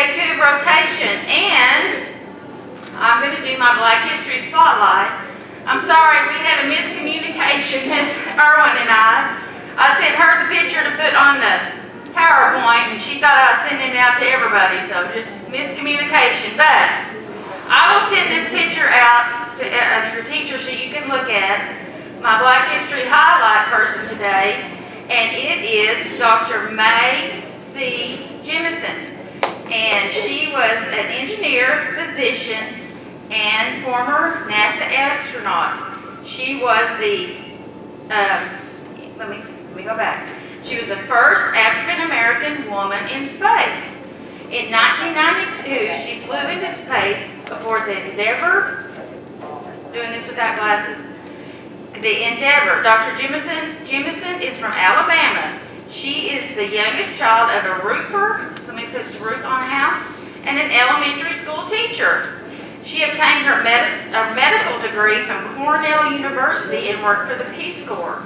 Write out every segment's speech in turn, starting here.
day 2 of rotation, and I'm going to do my Black History Spotlight. I'm sorry, we had a miscommunication, Miss Irwin and I. I sent her the picture to put on the PowerPoint, and she thought I was sending it out to everybody, so just miscommunication. But I will send this picture out to your teacher so you can look at my Black History highlight person today, and it is Dr. Mae C. Jemison. And she was an engineer, physician, and former NASA astronaut. She was the, let me go back. She was the first African-American woman in space. In 1992, she flew into space aboard the Endeavour, doing this without glasses, the Endeavour. Dr. Jemison is from Alabama. She is the youngest child of a roofer, somebody puts a roof on a house, and an elementary school teacher. She obtained her medical degree from Cornell University and worked for the Peace Corps.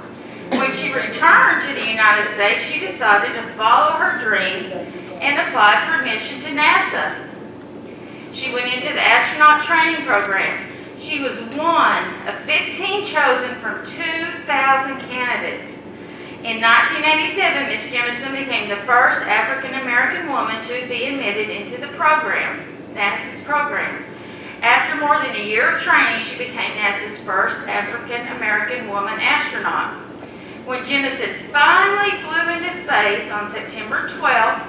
When she returned to the United States, she decided to follow her dreams and applied for admission to NASA. She went into the astronaut training program. She was one of 15 chosen from 2,000 candidates. In 1987, Ms. Jemison became the first African-American woman to be admitted into the program, NASA's program. After more than a year of training, she became NASA's first African-American woman astronaut. When Jemison finally flew into space on September 12,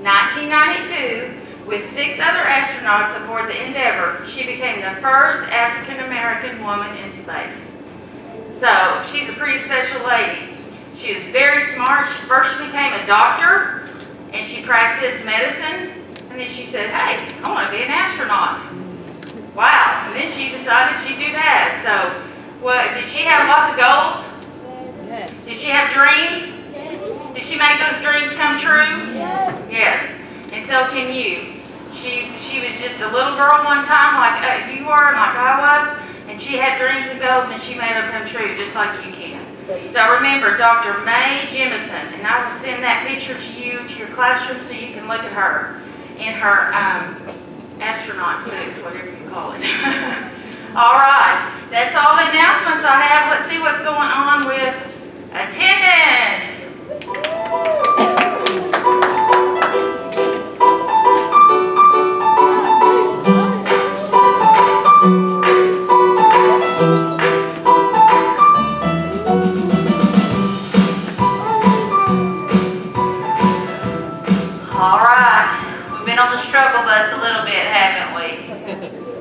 1992, with 6 other astronauts aboard the Endeavour, she became the first African-American woman in space. So, she's a pretty special lady. She was very smart. She first became a doctor, and she practiced medicine, and then she said, hey, I want to be an astronaut. Wow, and then she decided she'd do that. So, did she have lots of goals? Yes. Did she have dreams? Yes. Did she make those dreams come true? Yes. Yes, and so can you. She was just a little girl one time, like you were, and like I was, and she had dreams and goals, and she made them come true, just like you can. So remember, Dr. Mae Jemison, and I will send that picture to you, to your classroom, so you can look at her in her astronaut suit, whatever you call it. All right, that's all the announcements I have. Let's see what's going on with attendance. On the struggle bus a little bit, haven't we?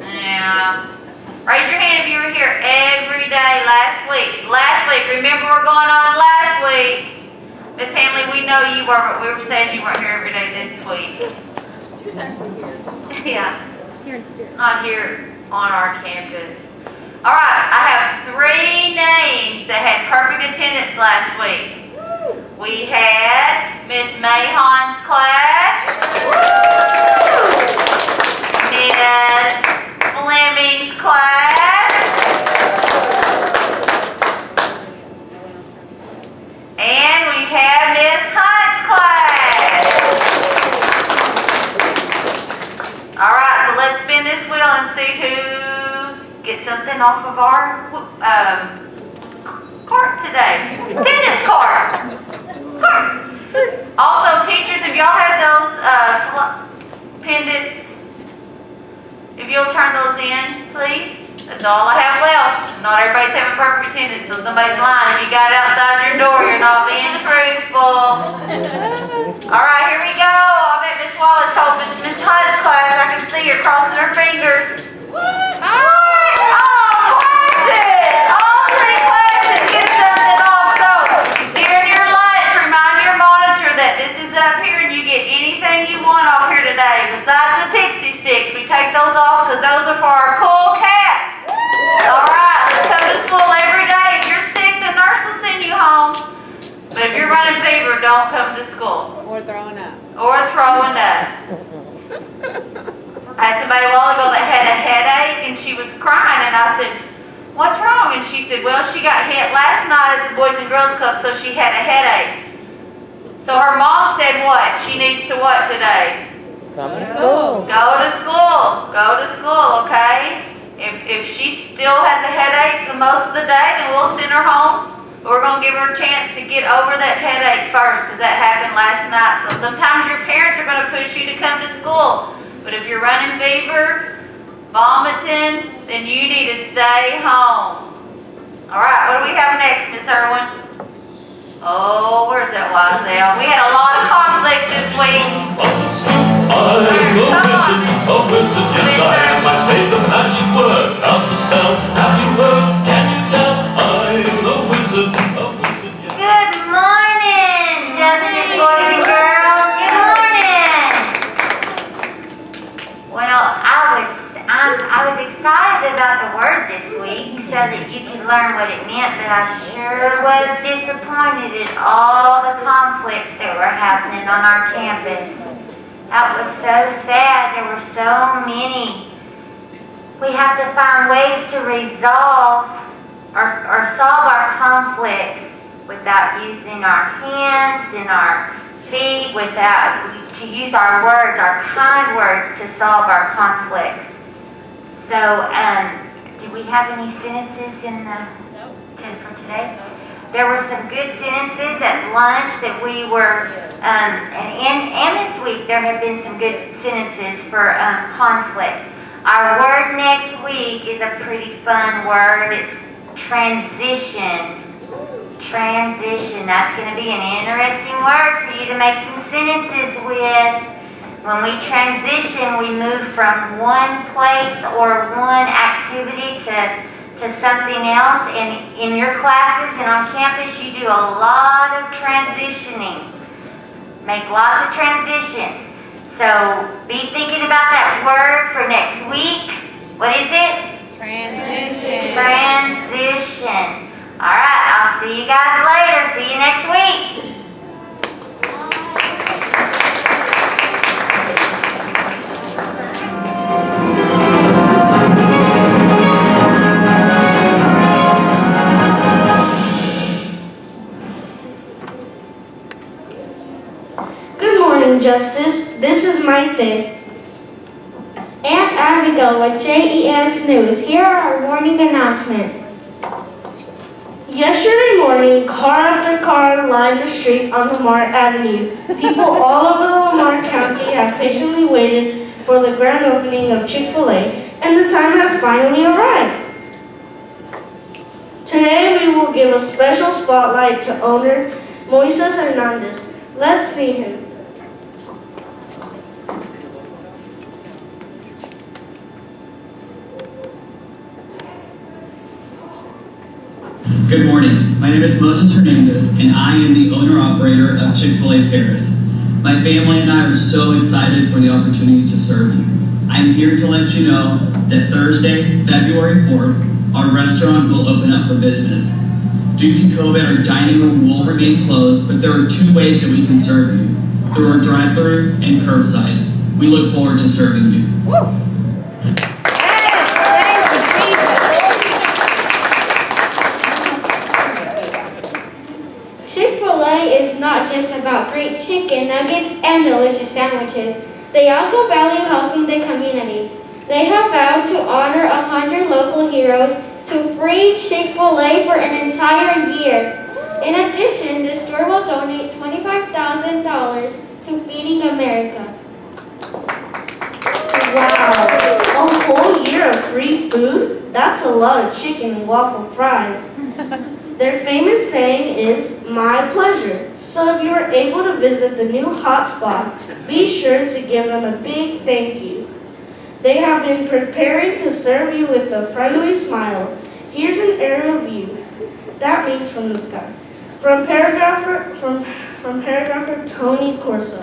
Yeah. Raise your hand if you were here every day last week. Remember we're going on last week. Miss Hanley, we know you were, but we were saying you weren't here every day this week. She was actually here. Yeah. Here in spirit. Not here on our campus. All right, I have 3 names that had perfect attendance last week. We had Miss Mahon's class, Miss Fleming's class, and we have Miss Hunt's class. All right, so let's spin this wheel and see who gets something off of our cart today. Attendance card. Also, teachers, if y'all have those pendants, if you'll turn those in, please. That's all I have left. Not everybody's having perfect attendance, so somebody's lying. If you got it outside your door, you're not being truthful. All right, here we go. I bet Miss Wallace hoping it's Miss Hunt's class. I can see her crossing her fingers. What? Oh, classes! All 3 classes get something also. During your lunch, remind your monitor that this is up here and you get anything you want off here today. Besides the pixie sticks, we take those off because those are for our cool cats. All right, let's come to school every day. If you're sick, the nurse will send you home. But if you're running fever, don't come to school. Or throwing up. Or throwing up. I had somebody a while ago that had a headache and she was crying, and I said, what's wrong? And she said, well, she got hit last night at the Boys and Girls Club, so she had a headache. So her mom said what? She needs to what today? Come to school. Go to school. Go to school, okay? If she still has a headache most of the day, then we'll send her home. We're going to give her a chance to get over that headache first, because that happened last night. So sometimes your parents are going to push you to come to school. But if you're running fever, vomiting, then you need to stay home. All right, what do we have next, Miss Irwin? Oh, where's that wise owl? We had a lot of conflicts this week. I'm a wizard, yes I am. I say the magic word, cast a spell. Have you heard? Can you tell? I'm a wizard, yes. Good morning, Justice boys and girls. Good morning. Well, I was excited about the word this week so that you could learn what it meant, but I sure was disappointed at all the conflicts that were happening on our campus. That was so sad. There were so many. We have to find ways to resolve or solve our conflicts without using our hands and our feet, to use our words, our kind words to solve our conflicts. So, do we have any sentences for today? There were some good sentences at lunch that we were, and this week there have been some good sentences for conflict. Our word next week is a pretty fun word. It's transition. Transition. That's going to be an interesting word for you to make some sentences with. When we transition, we move from one place or one activity to something else. And in your classes and on campus, you do a lot of transitioning. Make lots of transitions. So be thinking about that word for next week. What is it? Transition. Transition. All right, I'll see you guys later. See you next week. Good morning, Justice. This is Maite. And Abigail with JES News. Here are our morning announcements. Yesterday morning, car after car lined the streets on Lamar Avenue. People all over Lamar County have patiently waited for the grand opening of Chick-fil-A, and the time has finally arrived. Today, we will give a special spotlight to owner Moises Hernandez. Let's see him. Good morning. My name is Moses Hernandez, and I am the owner-operator of Chick-fil-A Paris. My family and I are so excited for the opportunity to serve you. I'm here to let you know that Thursday, February 4th, our restaurant will open up for business. Due to COVID, our dining room will remain closed, but there are two ways that we can serve you, through our drive-thru and curbside. We look forward to serving you. Woo! Chick-fil-A is not just about great chicken nuggets and delicious sandwiches. They also value helping the community. They have vowed to honor 100 local heroes to free Chick-fil-A for an entire year. In addition, the store will donate $25,000 to Feeding America. Wow, a whole year of free food? That's a lot of chicken and waffle fries. Their famous saying is, "My pleasure." So if you are able to visit the new hotspot, be sure to give them a big thank you. They have been preparing to serve you with a friendly smile. Here's an aerial view. That means from the sky. From paragrapher Tony Corso.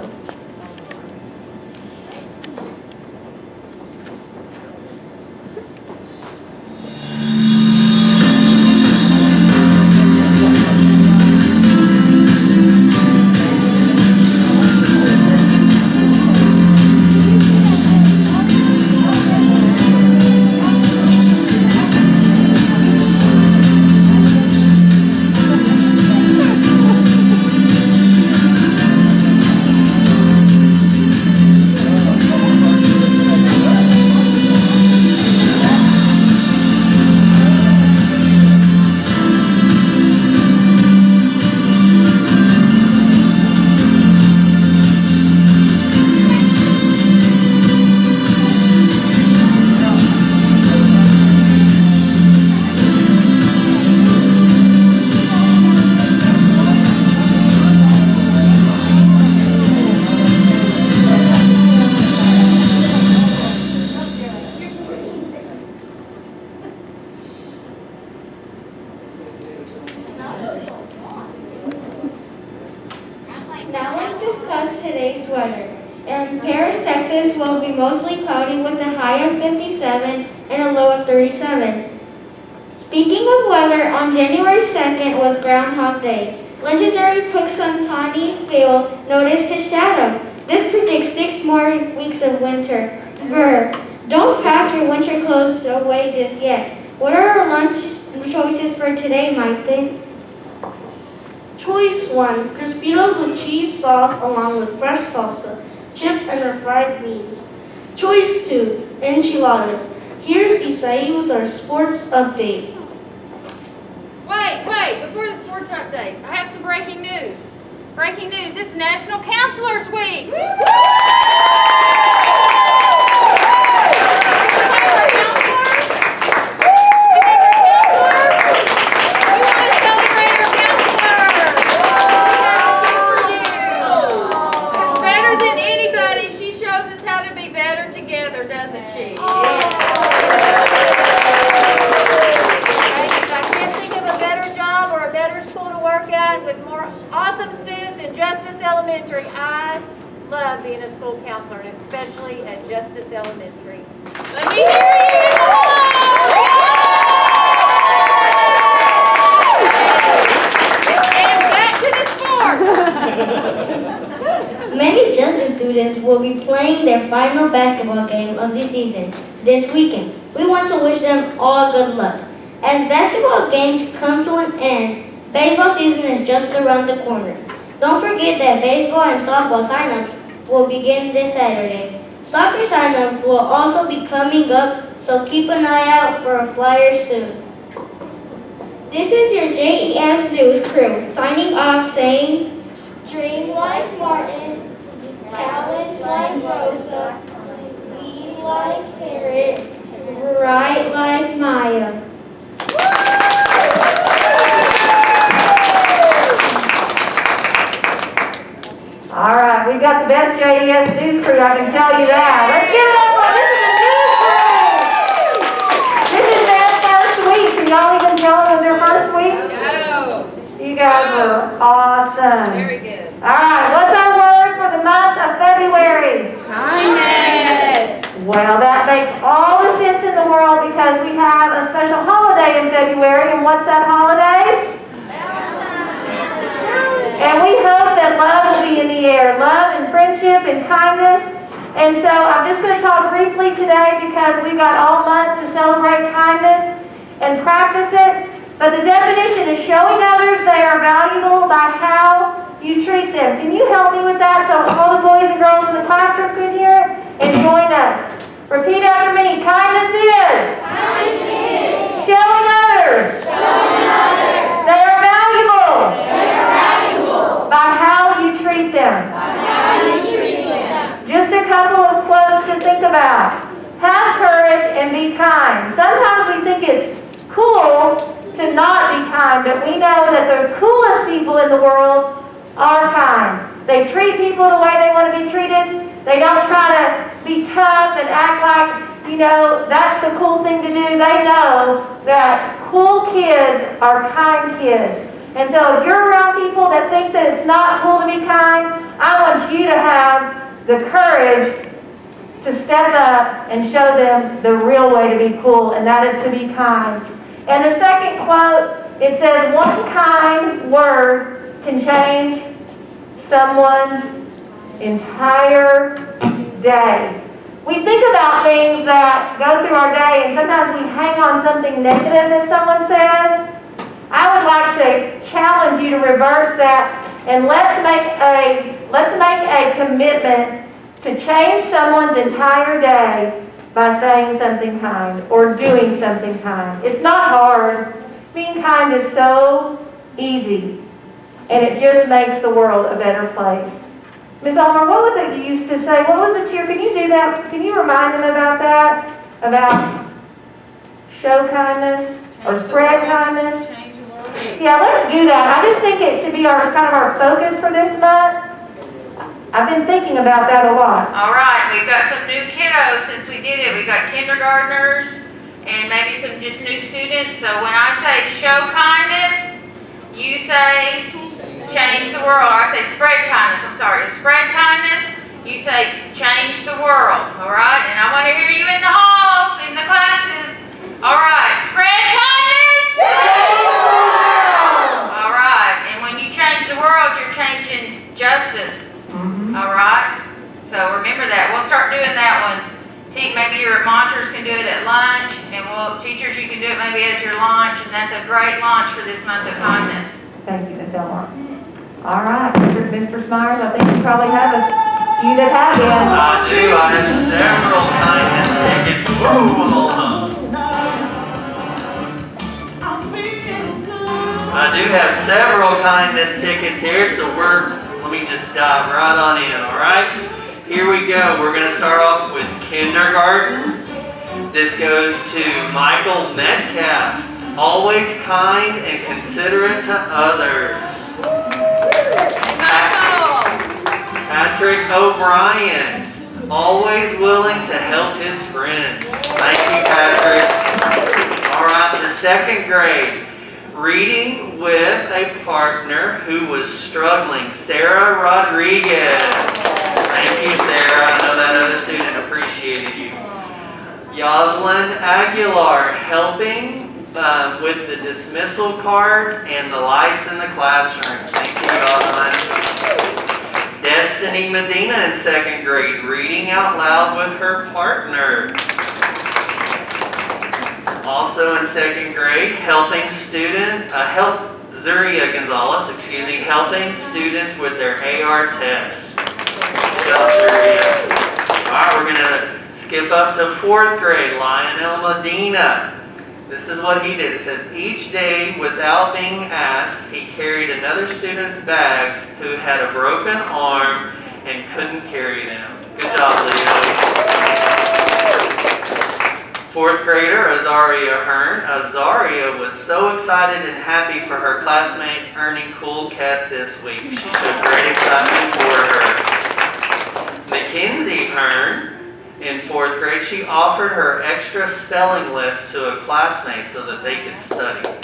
Now let's discuss today's weather. In Paris, Texas will be mostly cloudy with a high of 57 and a low of 37. Speaking of weather, on January 2nd was Groundhog Day. Legendary Punxsutawney Phil noticed his shadow. This predicts 6 more weeks of winter. Brr. Don't pack your winter clothes away just yet. What are our lunch choices for today, Mike? Choice 1, Crispitos with cheese sauce along with fresh salsa, chips and refried beans. Choice 2, enchiladas. Here's Isai with our sports update. Wait, before the sports update, I have some breaking news. Breaking news, it's National Counselors Week. Doesn't she? I can't think of a better job or a better school to work at with more awesome students in Justice Elementary. I love being a school counselor, and especially at Justice Elementary. Let me hear you! And back to the sport. Many Justice students will be playing their final basketball game of the season this weekend. We want to wish them all good luck. As basketball games come to an end, baseball season is just around the corner. Don't forget that baseball and softball signups will begin this Saturday. Soccer signups will also be coming up, so keep an eye out for a flyer soon. This is your JES News crew signing off saying, dream like Martin, challenge like Rosa, lead like Harriet, write like Maya. All right, we've got the best JES News crew, I can tell you that. Let's give it up for this is the news crew. This is their first week. Can y'all even tell it was their first week? No. You guys are awesome. Very good. All right, what's our word for the month of February? Kindness. Well, that makes all the sense in the world because we have a special holiday in February. And what's that holiday? And we hope that love will be in the air. Love and friendship and kindness. And so I'm just going to talk briefly today because we've got all month to celebrate kindness and practice it. But the definition is showing others they are valuable by how you treat them. Can you help me with that so all the boys and girls in the classroom can hear it and join us? Repeat after me. Kindness is showing others they are valuable by how you treat them. Just a couple of quotes to think about. Have courage and be kind. Sometimes we think it's cool to not be kind, but we know that the coolest people in the world are kind. They treat people the way they want to be treated. They don't try to be tough and act like, you know, that's the cool thing to do. They know that cool kids are kind kids. And so if you're around people that think that it's not cool to be kind, I want you to have the courage to step up and show them the real way to be cool, and that is to be kind. And the second quote, it says, one kind word can change someone's entire day. We think about things that go through our day, and sometimes we hang on something negative that someone says. I would like to challenge you to reverse that, and let's make a commitment to change someone's entire day by saying something kind or doing something kind. It's not hard. Being kind is so easy, and it just makes the world a better place. Ms. Ulmer, what was it you used to say? What was the cheer? Can you do that? Can you remind them about that? About show kindness or spread kindness? Yeah, let's do that. I just think it should be our kind of our focus for this month. I've been thinking about that a lot. All right, we've got some new kiddos since we did it. We've got kindergartners and maybe some just new students. So when I say show kindness, you say change the world. Or I say spread kindness. I'm sorry. Spread kindness. You say change the world. All right. And I want to hear you in the halls, in the classes. All right. Spread kindness. All right. And when you change the world, you're changing justice. All right. So remember that. We'll start doing that one. Maybe your monitors can do it at lunch, and teachers, you can do it maybe as your lunch, and that's a great launch for this month of kindness. Thank you, Ms. Elmore. All right, Mr. Myers, I think you probably have a few that have in. I do. I have several kindness tickets. Ooh, hold on. I do have several kindness tickets here, so let me just dive right on in, all right? Here we go. We're going to start off with kindergarten. This goes to Michael Metcalf. Always kind and considerate to others. Patrick O'Brien. Always willing to help his friends. Thank you, Patrick. All right, to second grade. Reading with a partner who was struggling. Sarah Rodriguez. Thank you, Sarah. I know that other student appreciated you. Yoslyn Aguilar, helping with the dismissal cards and the lights in the classroom. Thank you, Yoslyn. Destiny Medina in second grade, reading out loud with her partner. Also in second grade, Zuria Gonzalez, helping students with their AR tests. Alright, we're going to skip up to fourth grade. Lionel Medina. This is what he did. It says, each day, without being asked, he carried another student's bags who had a broken arm and couldn't carry them. Good job, Leo. Fourth grader, Azaria Hearn. Azaria was so excited and happy for her classmate Ernie Cool Cat this week. She showed great excitement for her. Mackenzie Hearn, in fourth grade, she offered her extra spelling list to a classmate so that they could study. All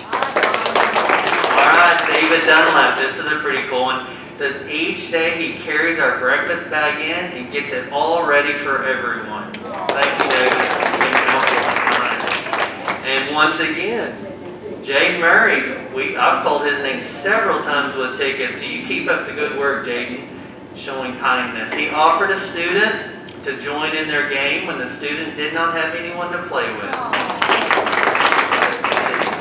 right, David Dunlap, this is a pretty cool one. It says, each day he carries our breakfast bag in and gets it all ready for everyone. Thank you, David. And once again, Jade Murray, I've called his name several times with tickets, so you keep up the good work, Jaden, showing kindness. He offered a student to join in their game when the student did not have anyone to play with.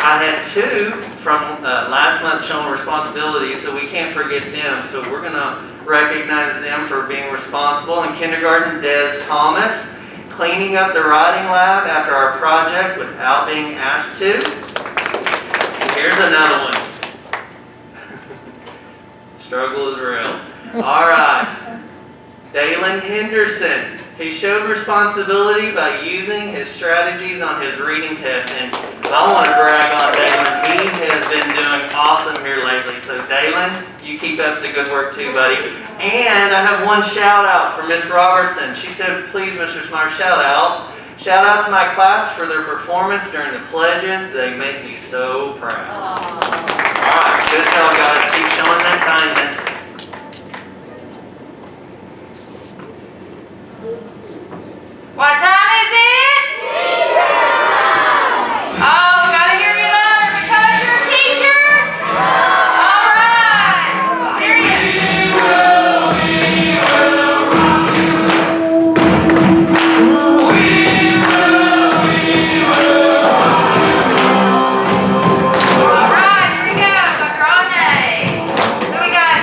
I had two from last month showing responsibility, so we can't forget them. So we're going to recognize them for being responsible. In kindergarten, Des Thomas, cleaning up the writing lab after our project without being asked to. Here's another one. Struggle is real. All right. Dalen Henderson. He showed responsibility by using his strategies on his reading test. And I want to brag on Dalen. He has been doing awesome here lately. So Dalen, you keep up the good work too, buddy. And I have one shout out for Miss Robertson. She said, please, Mr. Smart, shout out. Shout out to my class for their performance during the pledges. They make me so proud. All right, good job, guys. Keep showing that kindness. What time is it? Oh, gotta hear you louder because you're teachers. All right, hear you. All right, here we go. Dr. Ane. Who we got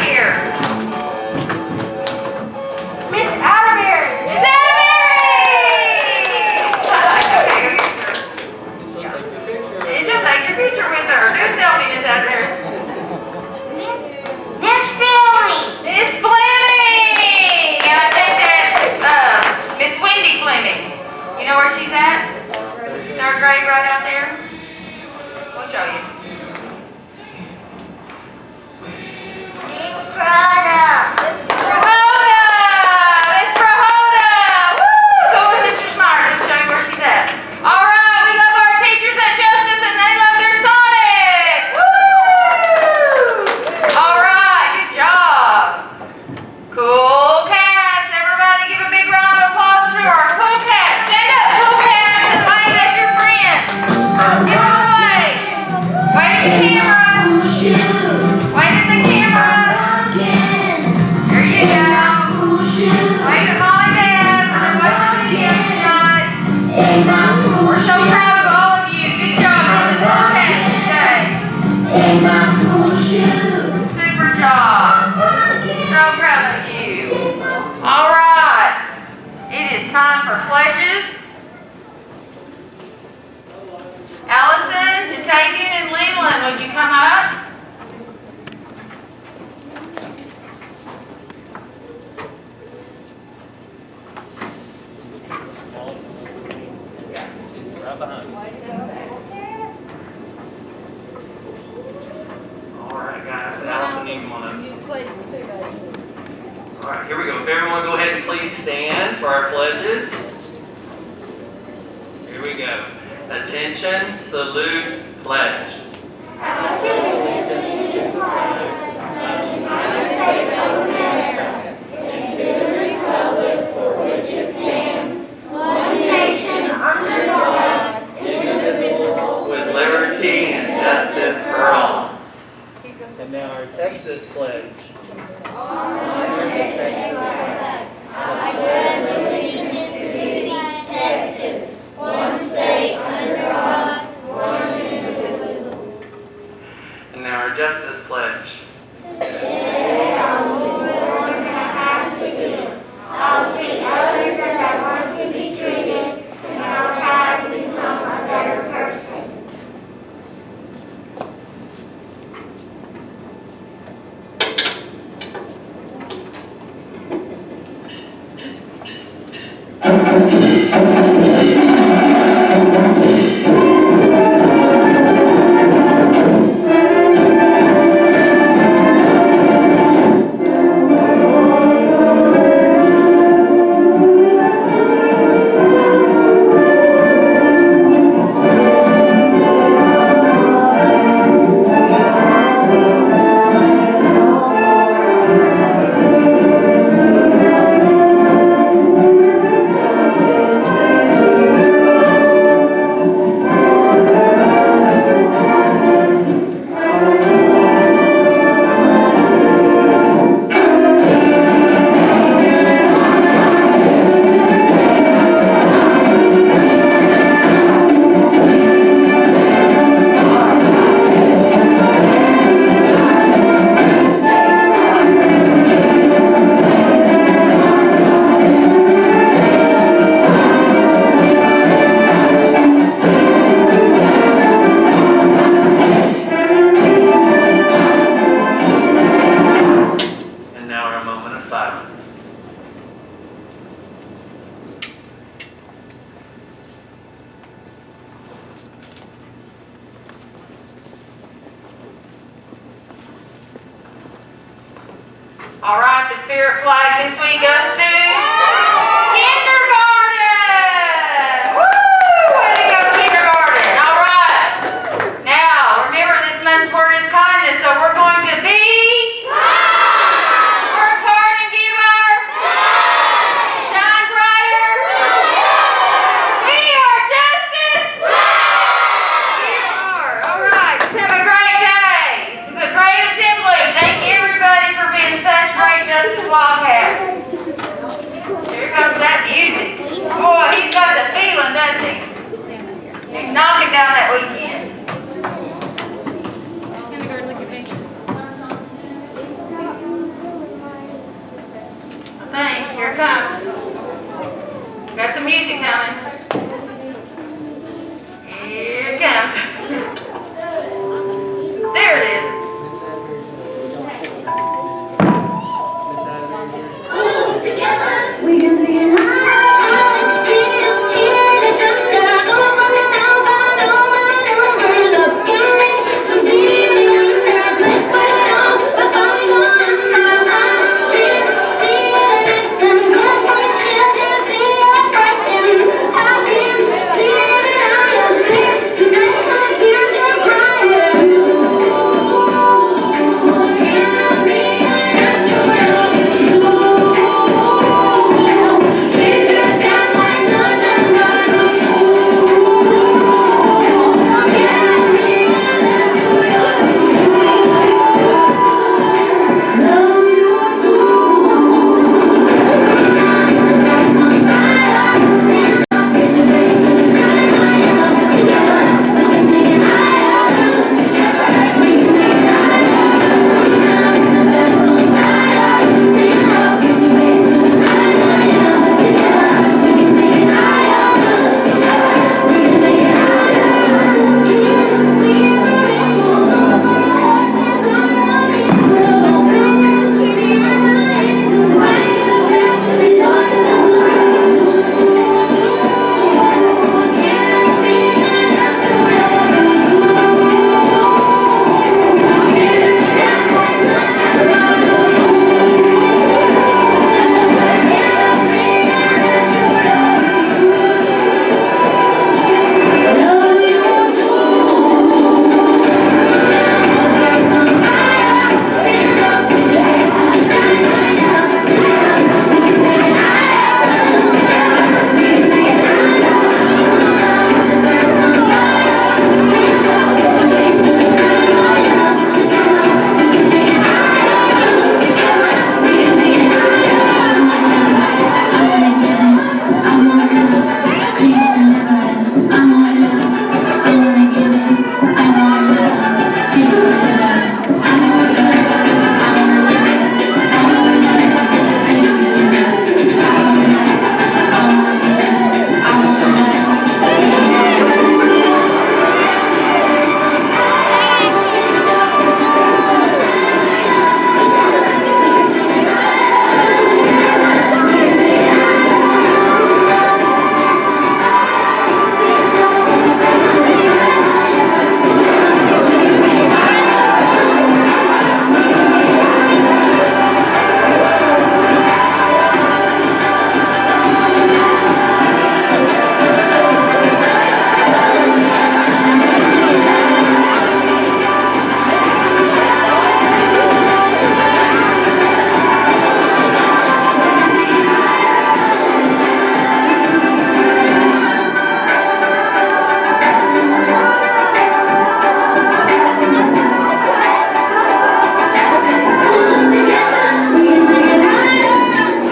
Joaquin, come on up. All right, here we go. If everyone go ahead and please stand for our pledges. Here we go. Attention, salute, pledge. With liberty and justice for all. And now our Texas pledge. And now our justice pledge. I'll treat others as I want to be treated, and I'll try to become a better person. All right, the spirit flag this week goes to kindergarten. Woo! Way to go, kindergarten. All right. Now, remember this month's word is kindness, so we're going to be work hard and give our shine brighter. We are justice. We are. All right. Have a great day. It's a great assembly. Thank you, everybody, for being such great Justice Wildcats. Here comes that music. Boy, he's got the feeling, doesn't he? He's knocking down that weekend. I think. Here it comes. Got some music coming.